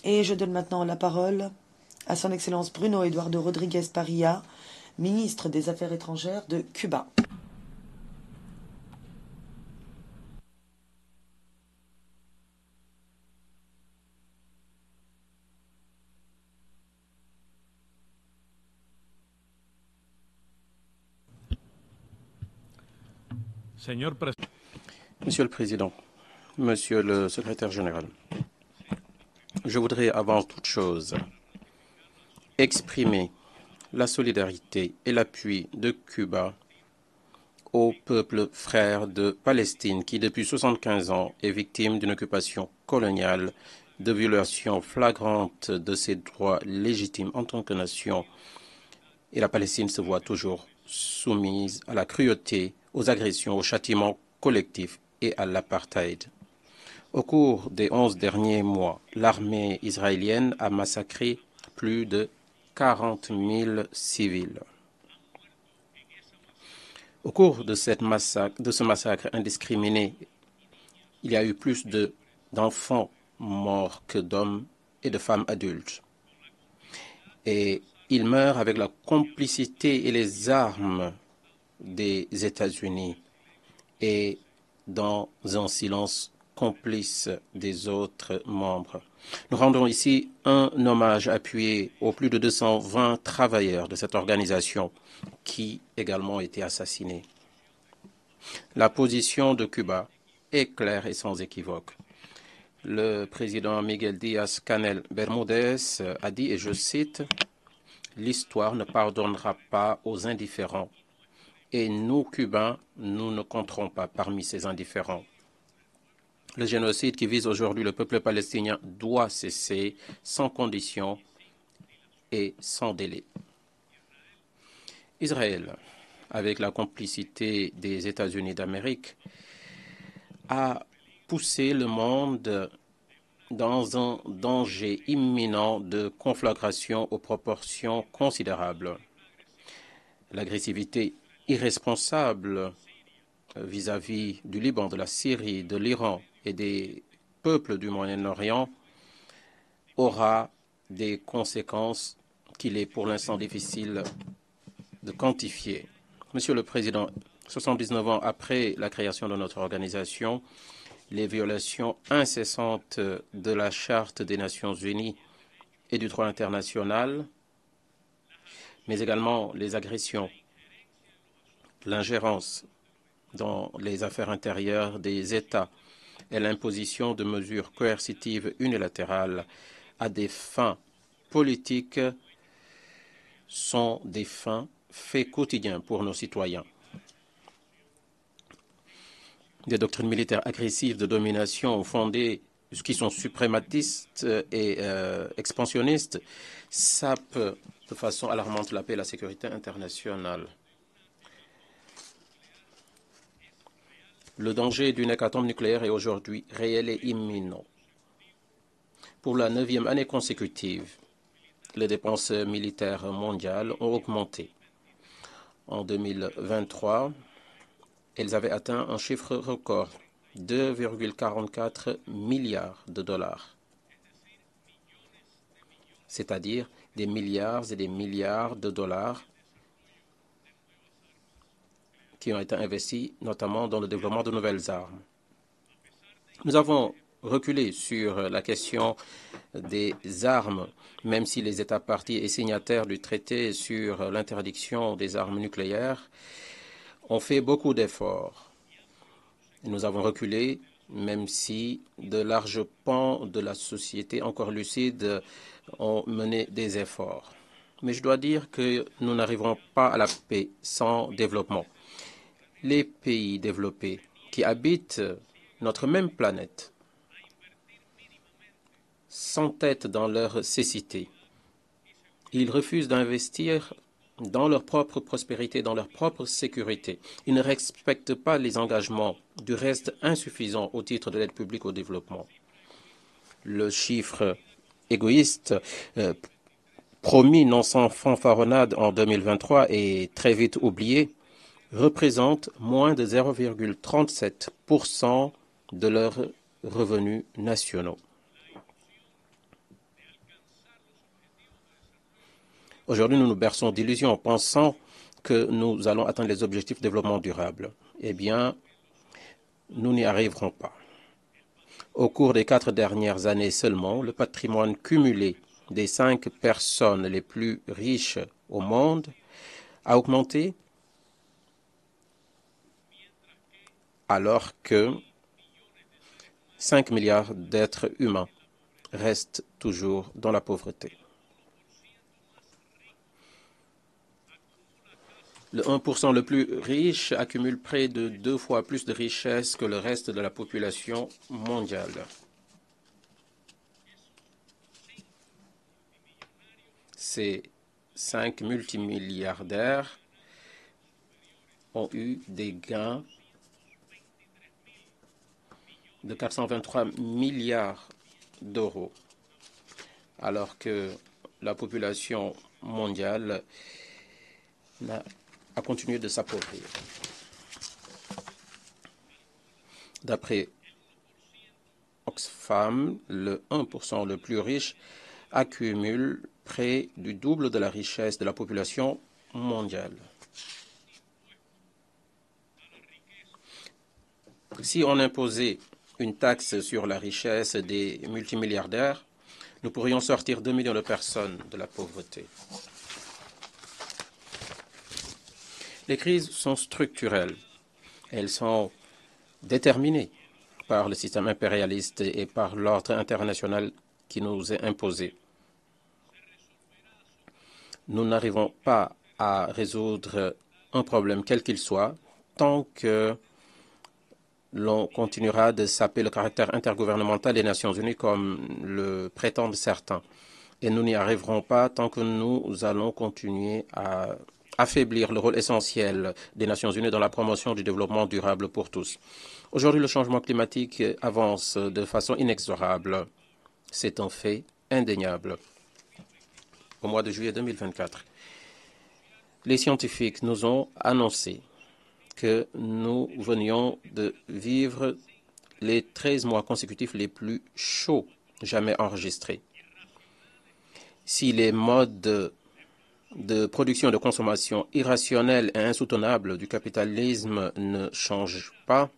Et je donne maintenant la parole à son Excellence Bruno Eduardo Rodriguez Parilla, ministre des Affaires étrangères de Cuba. Monsieur le Président, Monsieur le Secrétaire général, je voudrais avant toute chose exprimer la solidarité et l'appui de Cuba au peuple frère de Palestine qui, depuis 75 ans, est victime d'une occupation coloniale, de violations flagrantes de ses droits légitimes en tant que nation. Et la Palestine se voit toujours soumise à la cruauté, aux agressions, aux châtiments collectifs et à l'apartheid. Au cours des 11 derniers mois, l'armée israélienne a massacré plus de 40 000 civils. Au cours de ce massacre indiscriminé, il y a eu plus d'enfants morts que d'hommes et de femmes adultes. Et ils meurent avec la complicité et les armes des États-Unis et dans un silence complice des autres membres. Nous rendons ici un hommage appuyé aux plus de 220 travailleurs de cette organisation qui également ont été assassinés. La position de Cuba est claire et sans équivoque. Le président Miguel Díaz-Canel Bermúdez a dit, et je cite, « L'histoire ne pardonnera pas aux indifférents. Et nous, Cubains, nous ne compterons pas parmi ces indifférents. » Le génocide qui vise aujourd'hui le peuple palestinien doit cesser sans condition et sans délai. Israël, avec la complicité des États-Unis d'Amérique, a poussé le monde dans un danger imminent de conflagration aux proportions considérables. L'agressivité irresponsable vis-à-vis du Liban, de la Syrie, de l'Iran et des peuples du Moyen-Orient aura des conséquences qu'il est pour l'instant difficile de quantifier. Monsieur le Président, 79 ans après la création de notre organisation, les violations incessantes de la Charte des Nations Unies et du droit international, mais également les agressions, l'ingérence dans les affaires intérieures des États et l'imposition de mesures coercitives unilatérales à des fins politiques sont des faits quotidiens pour nos citoyens. Des doctrines militaires agressives de domination fondées, qui sont suprématistes et expansionnistes, sapent de façon alarmante la paix et la sécurité internationale. Le danger d'une hécatombe nucléaire est aujourd'hui réel et imminent. Pour la 9e année consécutive, les dépenses militaires mondiales ont augmenté. En 2023, elles avaient atteint un chiffre record, 2,44 milliards de dollars, c'est-à-dire des milliards et des milliards de dollars qui ont été investis notamment dans le développement de nouvelles armes. Nous avons reculé sur la question des armes, même si les États parties et signataires du traité sur l'interdiction des armes nucléaires ont fait beaucoup d'efforts. Nous avons reculé, même si de larges pans de la société encore lucides ont mené des efforts. Mais je dois dire que nous n'arriverons pas à la paix sans développement. Les pays développés qui habitent notre même planète s'entêtent dans leur cécité. Ils refusent d'investir dans leur propre prospérité, dans leur propre sécurité. Ils ne respectent pas les engagements, du reste insuffisants au titre de l'aide publique au développement. Le chiffre égoïste promis non sans fanfaronnade en 2023 et très vite oublié représente moins de 0,37% de leurs revenus nationaux. Aujourd'hui, nous nous berçons d'illusions en pensant que nous allons atteindre les objectifs de développement durable. Eh bien, nous n'y arriverons pas. Au cours des 4 dernières années seulement, le patrimoine cumulé des 5 personnes les plus riches au monde a augmenté, alors que 5 milliards d'êtres humains restent toujours dans la pauvreté. Le 1% le plus riche accumule près de 2 fois plus de richesses que le reste de la population mondiale. Ces 5 multimilliardaires ont eu des gains de 423 milliards d'euros, alors que la population mondiale a continué de s'appauvrir. D'après Oxfam, le 1% le plus riche accumule près du double de la richesse de la population mondiale. Si on imposait une taxe sur la richesse des multimilliardaires, nous pourrions sortir 2 millions de personnes de la pauvreté. Les crises sont structurelles. Elles sont déterminées par le système impérialiste et par l'ordre international qui nous est imposé. Nous n'arrivons pas à résoudre un problème quel qu'il soit tant que l'on continuera de saper le caractère intergouvernemental des Nations Unies comme le prétendent certains. Et nous n'y arriverons pas tant que nous allons continuer à affaiblir le rôle essentiel des Nations Unies dans la promotion du développement durable pour tous. Aujourd'hui, le changement climatique avance de façon inexorable. C'est un fait indéniable. Au mois de juillet 2024, les scientifiques nous ont annoncé que nous venions de vivre les 13 mois consécutifs les plus chauds jamais enregistrés. Si les modes de production et de consommation irrationnels et insoutenables du capitalisme ne changent pas,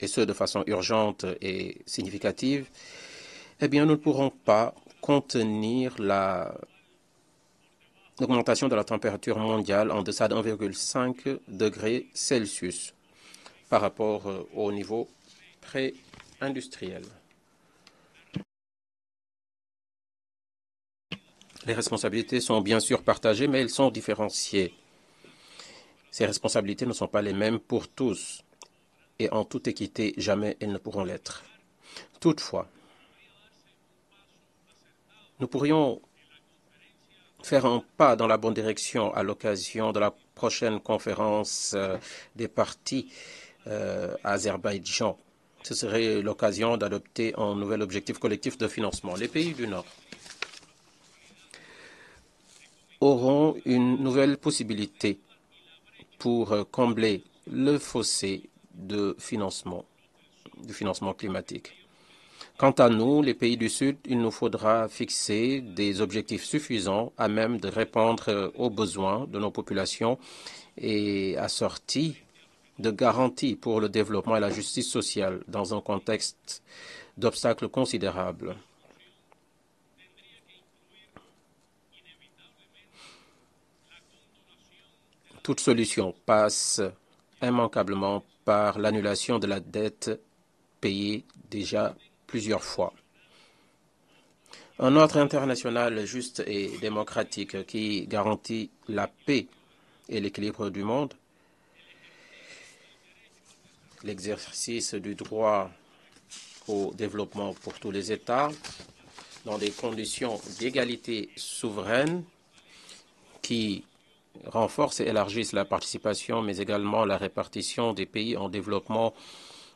et ce de façon urgente et significative, eh bien nous ne pourrons pas contenir l'augmentation de la température mondiale en deçà de 1,5 degré Celsius par rapport au niveau pré-industriel. Les responsabilités sont bien sûr partagées, mais elles sont différenciées. Ces responsabilités ne sont pas les mêmes pour tous, et en toute équité, jamais elles ne pourront l'être. Toutefois, nous pourrions faire un pas dans la bonne direction à l'occasion de la prochaine conférence des partis à Azerbaïdjan. Ce serait l'occasion d'adopter un nouvel objectif collectif de financement. Les pays du Nord auront une nouvelle possibilité pour combler le fossé de financement, du financement climatique. Quant à nous, les pays du Sud, il nous faudra fixer des objectifs suffisants à même de répondre aux besoins de nos populations et assortis de garanties pour le développement et la justice sociale dans un contexte d'obstacles considérables. Toute solution passe immanquablement par l'annulation de la dette payée déjà plusieurs fois. Un ordre international juste et démocratique qui garantit la paix et l'équilibre du monde, l'exercice du droit au développement pour tous les États, dans des conditions d'égalité souveraine qui renforcent et élargissent la participation, mais également la répartition des pays en développement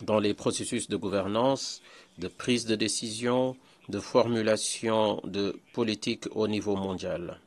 dans les processus de gouvernance, de prise de décision, de formulation de politique au niveau mondial.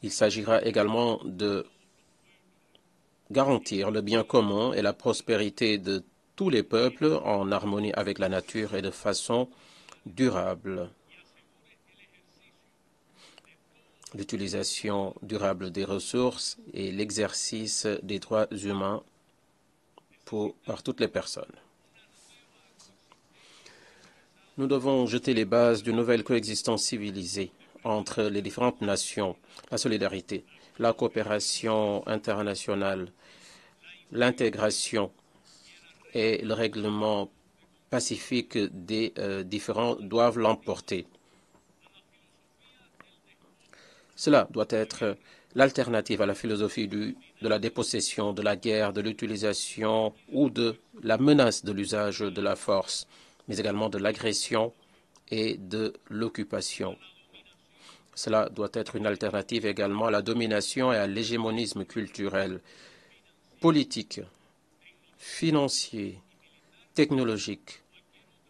Il s'agira également de garantir le bien commun et la prospérité de tous les peuples en harmonie avec la nature et de façon durable. l'utilisation durable des ressources et l'exercice des droits humains par toutes les personnes. Nous devons jeter les bases d'une nouvelle coexistence civilisée entre les différentes nations, la solidarité, la coopération internationale, l'intégration et le règlement pacifique des différends doivent l'emporter. Cela doit être l'alternative à la philosophie de la dépossession, de la guerre, de l'utilisation ou de la menace de l'usage de la force, mais également de l'agression et de l'occupation. Cela doit être une alternative également à la domination et à l'hégémonisme culturel, politique, financier, technologique,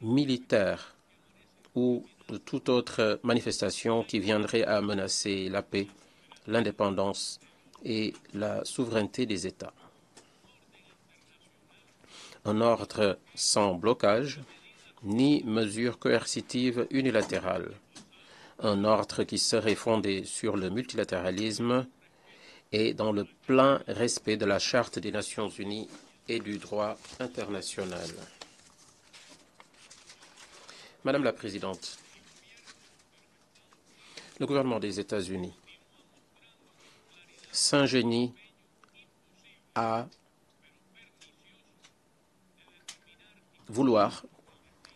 militaire ou de toute autre manifestation qui viendrait à menacer la paix, l'indépendance et la souveraineté des États. Un ordre sans blocage ni mesure coercitive unilatérale. Un ordre qui serait fondé sur le multilatéralisme et dans le plein respect de la Charte des Nations Unies et du droit international. Madame la Présidente, le gouvernement des États-Unis s'ingénie à vouloir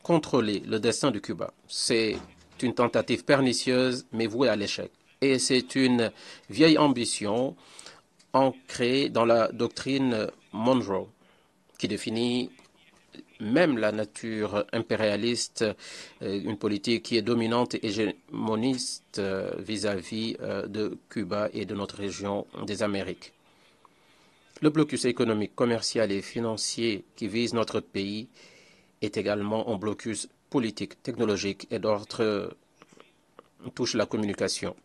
contrôler le destin de Cuba. C'est une tentative pernicieuse, mais vouée à l'échec. Et c'est une vieille ambition ancrée dans la doctrine Monroe, qui définit même la nature impérialiste, une politique qui est dominante et hégémoniste vis-à-vis de Cuba et de notre région des Amériques. Le blocus économique, commercial et financier qui vise notre pays est également un blocus politique, technologique et d'ordre touche la communication.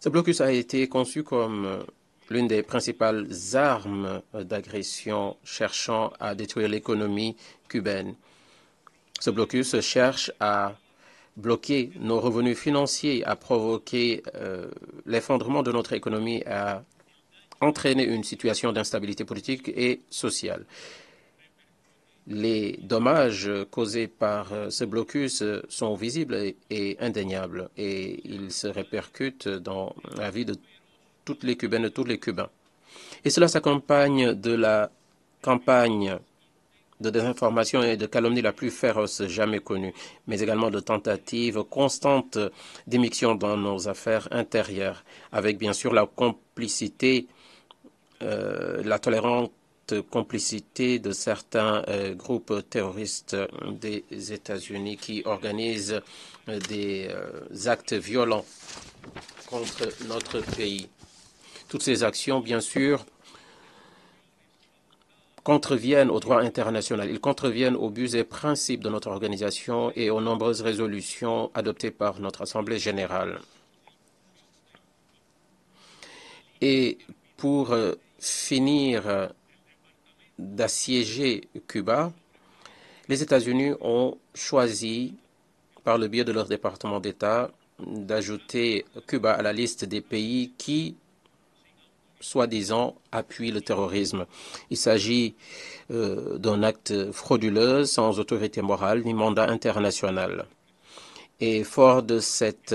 Ce blocus a été conçu comme l'une des principales armes d'agression cherchant à détruire l'économie cubaine. Ce blocus cherche à bloquer nos revenus financiers, à provoquer l'effondrement de notre économie, à entraîner une situation d'instabilité politique et sociale. Les dommages causés par ce blocus sont visibles et indéniables et ils se répercutent dans la vie de toutes les Cubaines et tous les Cubains. Et cela s'accompagne de la campagne de désinformation et de calomnie la plus féroce jamais connue, mais également de tentatives constantes d'émission dans nos affaires intérieures, avec bien sûr la complicité, la tolérante complicité de certains groupes terroristes des États-Unis qui organisent des actes violents contre notre pays. Toutes ces actions, bien sûr, contreviennent au droit international. Ils contreviennent aux buts et principes de notre organisation et aux nombreuses résolutions adoptées par notre Assemblée générale. Et pour finir d'assiéger Cuba, les États-Unis ont choisi, par le biais de leur département d'État, d'ajouter Cuba à la liste des pays qui, soi-disant, appuient le terrorisme. Il s'agit d'un acte frauduleux, sans autorité morale ni mandat international. Et fort de cette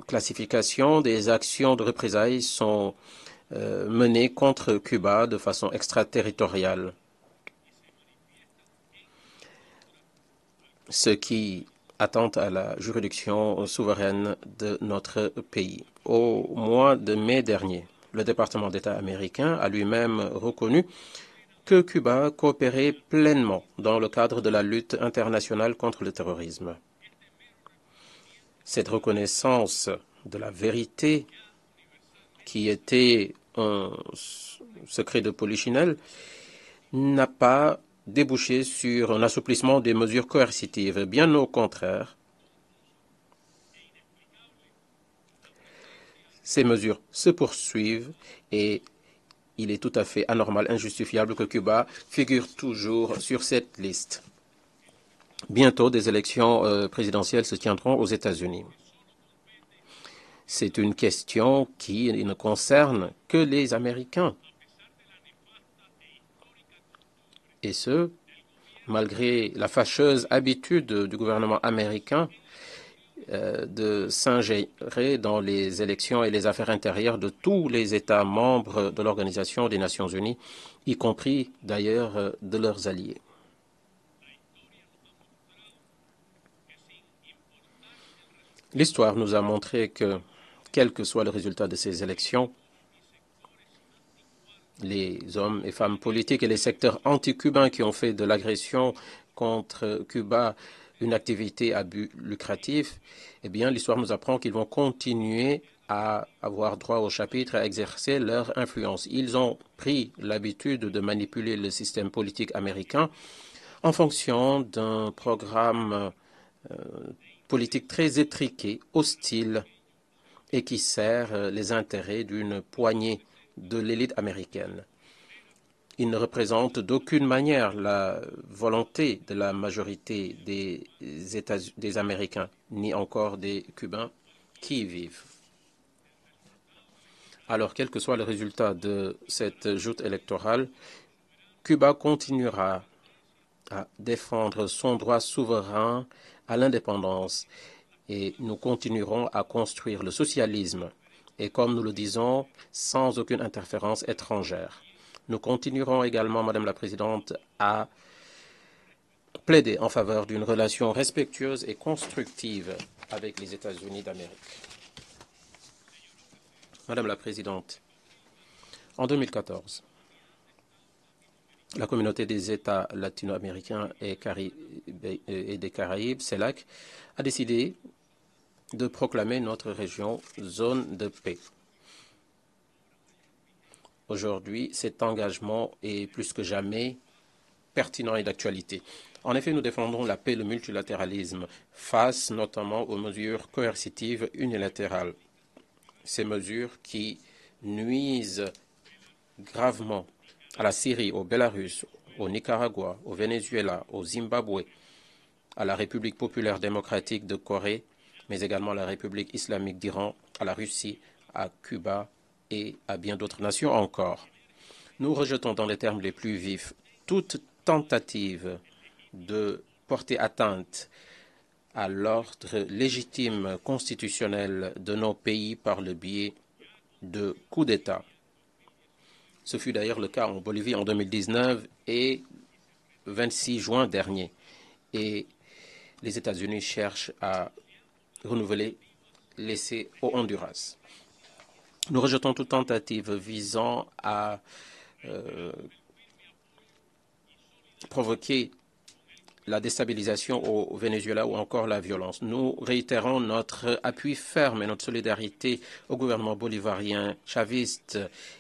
classification, des actions de représailles sont menées contre Cuba de façon extraterritoriale. Ce qui attente à la juridiction souveraine de notre pays. Au mois de mai dernier, le département d'État américain a lui-même reconnu que Cuba coopérait pleinement dans le cadre de la lutte internationale contre le terrorisme. Cette reconnaissance de la vérité, qui était un secret de polichinelle, n'a pas débouché sur un assouplissement des mesures coercitives. Bien au contraire, ces mesures se poursuivent et il est tout à fait anormal, injustifiable que Cuba figure toujours sur cette liste. Bientôt, des élections présidentielles se tiendront aux États-Unis. C'est une question qui ne concerne que les Américains. Et ce, malgré la fâcheuse habitude du gouvernement américain de s'ingérer dans les élections et les affaires intérieures de tous les États membres de l'Organisation des Nations Unies, y compris d'ailleurs de leurs alliés. L'histoire nous a montré que, quel que soit le résultat de ces élections, les hommes et femmes politiques et les secteurs anti-cubains qui ont fait de l'agression contre Cuba une activité à but lucratif, eh bien, l'histoire nous apprend qu'ils vont continuer à avoir droit au chapitre, à exercer leur influence. Ils ont pris l'habitude de manipuler le système politique américain en fonction d'un programme politique très étriqué, hostile, et qui sert les intérêts d'une poignée de l'élite américaine. Il ne représente d'aucune manière la volonté de la majorité des Américains, ni encore des Cubains qui y vivent. Alors, quel que soit le résultat de cette joute électorale, Cuba continuera à défendre son droit souverain à l'indépendance et nous continuerons à construire le socialisme. Et comme nous le disons, sans aucune interférence étrangère. Nous continuerons également, Madame la Présidente, à plaider en faveur d'une relation respectueuse et constructive avec les États-Unis d'Amérique. Madame la Présidente, en 2014, la communauté des États latino-américains et des Caraïbes, CELAC, a décidé de proclamer notre région zone de paix. Aujourd'hui, cet engagement est plus que jamais pertinent et d'actualité. En effet, nous défendons la paix et le multilatéralisme face notamment aux mesures coercitives unilatérales. Ces mesures qui nuisent gravement à la Syrie, au Bélarus, au Nicaragua, au Venezuela, au Zimbabwe, à la République populaire démocratique de Corée, mais également à la République islamique d'Iran, à la Russie, à Cuba et à bien d'autres nations encore. Nous rejetons dans les termes les plus vifs toute tentative de porter atteinte à l'ordre légitime constitutionnel de nos pays par le biais de coups d'État. Ce fut d'ailleurs le cas en Bolivie en 2019 et 26 juin dernier. Et les États-Unis cherchent à renouveler l'essai au Honduras. Nous rejetons toute tentative visant à provoquer la déstabilisation au Venezuela ou encore la violence. Nous réitérons notre appui ferme et notre solidarité au gouvernement bolivarien, chaviste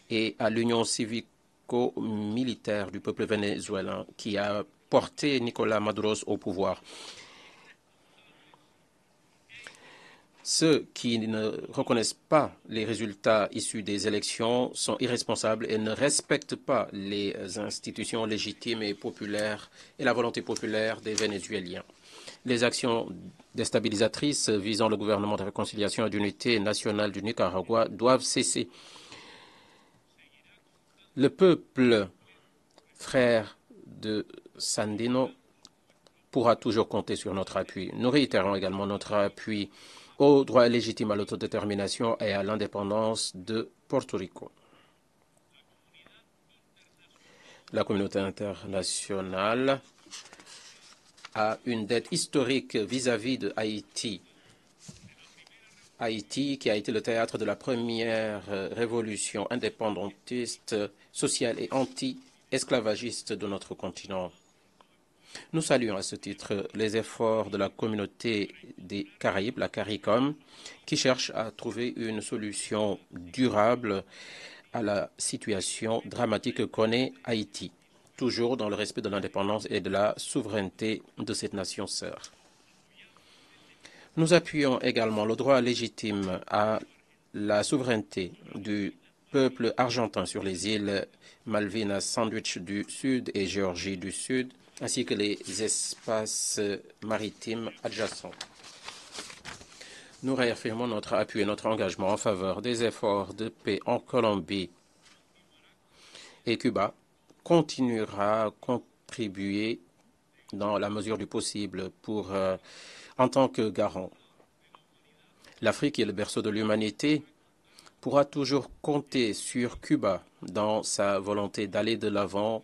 et à l'union civico-militaire du peuple vénézuélien qui a porté Nicolás Maduro au pouvoir. Ceux qui ne reconnaissent pas les résultats issus des élections sont irresponsables et ne respectent pas les institutions légitimes et populaires et la volonté populaire des Vénézuéliens. Les actions déstabilisatrices visant le gouvernement de réconciliation et d'unité nationale du Nicaragua doivent cesser. Le peuple frère de Sandino pourra toujours compter sur notre appui. Nous réitérons également notre appui au droit légitime à l'autodétermination et à l'indépendance de Porto Rico. La communauté internationale a une dette historique vis-à-vis de Haïti. Haïti, qui a été le théâtre de la première révolution indépendantiste, sociale et anti-esclavagiste de notre continent. Nous saluons à ce titre les efforts de la communauté des Caraïbes, la CARICOM, qui cherche à trouver une solution durable à la situation dramatique que connaît Haïti, toujours dans le respect de l'indépendance et de la souveraineté de cette nation sœur. Nous appuyons également le droit légitime à la souveraineté du peuple argentin sur les îles Malvinas, Sandwich du Sud et Géorgie du Sud, ainsi que les espaces maritimes adjacents. Nous réaffirmons notre appui et notre engagement en faveur des efforts de paix en Colombie. Et Cuba continuera à contribuer dans la mesure du possible en tant que garant. L'Afrique est le berceau de l'humanité pourra toujours compter sur Cuba dans sa volonté d'aller de l'avant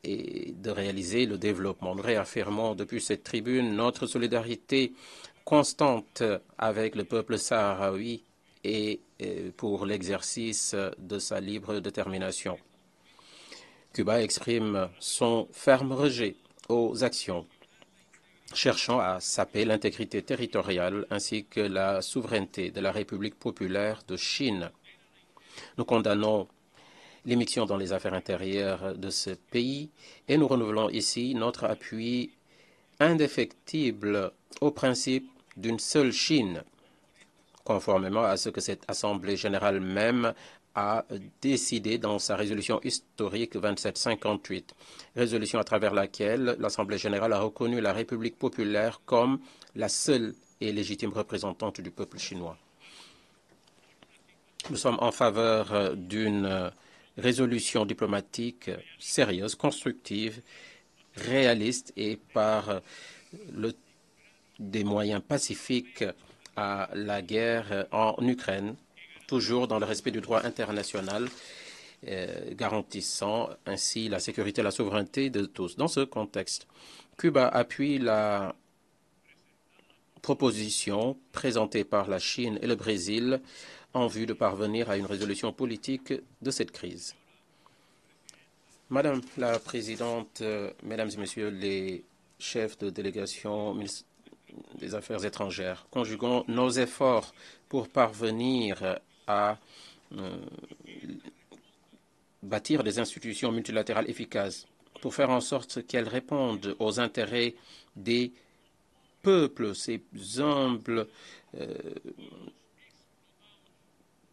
et de réaliser le développement. Nous réaffirmons depuis cette tribune notre solidarité constante avec le peuple sahraoui et pour l'exercice de sa libre détermination. Cuba exprime son ferme rejet aux actions cherchant à saper l'intégrité territoriale ainsi que la souveraineté de la République populaire de Chine. Nous condamnons l'immixtion dans les affaires intérieures de ce pays et nous renouvelons ici notre appui indéfectible au principe d'une seule Chine, conformément à ce que cette Assemblée générale même a décidé dans sa résolution historique 2758, résolution à travers laquelle l'Assemblée générale a reconnu la République populaire comme la seule et légitime représentante du peuple chinois. Nous sommes en faveur d'une résolution diplomatique sérieuse, constructive, réaliste et par des moyens pacifiques à la guerre en Ukraine, toujours dans le respect du droit international, garantissant ainsi la sécurité et la souveraineté de tous. Dans ce contexte, Cuba appuie la proposition présentée par la Chine et le Brésil en vue de parvenir à une résolution politique de cette crise. Madame la Présidente, Mesdames et Messieurs les chefs de délégation des Affaires étrangères, conjuguons nos efforts pour parvenir à bâtir des institutions multilatérales efficaces, pour faire en sorte qu'elles répondent aux intérêts des peuples, ces humbles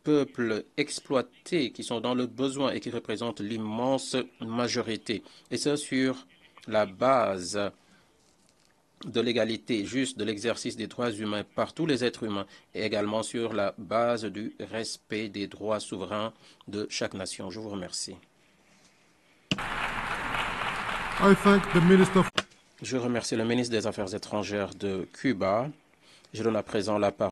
peuples exploités qui sont dans le besoin et qui représentent l'immense majorité. Et ça sur la base de l'égalité juste de l'exercice des droits humains par tous les êtres humains et également sur la base du respect des droits souverains de chaque nation. Je vous remercie. Je remercie le ministre des Affaires étrangères de Cuba. Je donne à présent la parole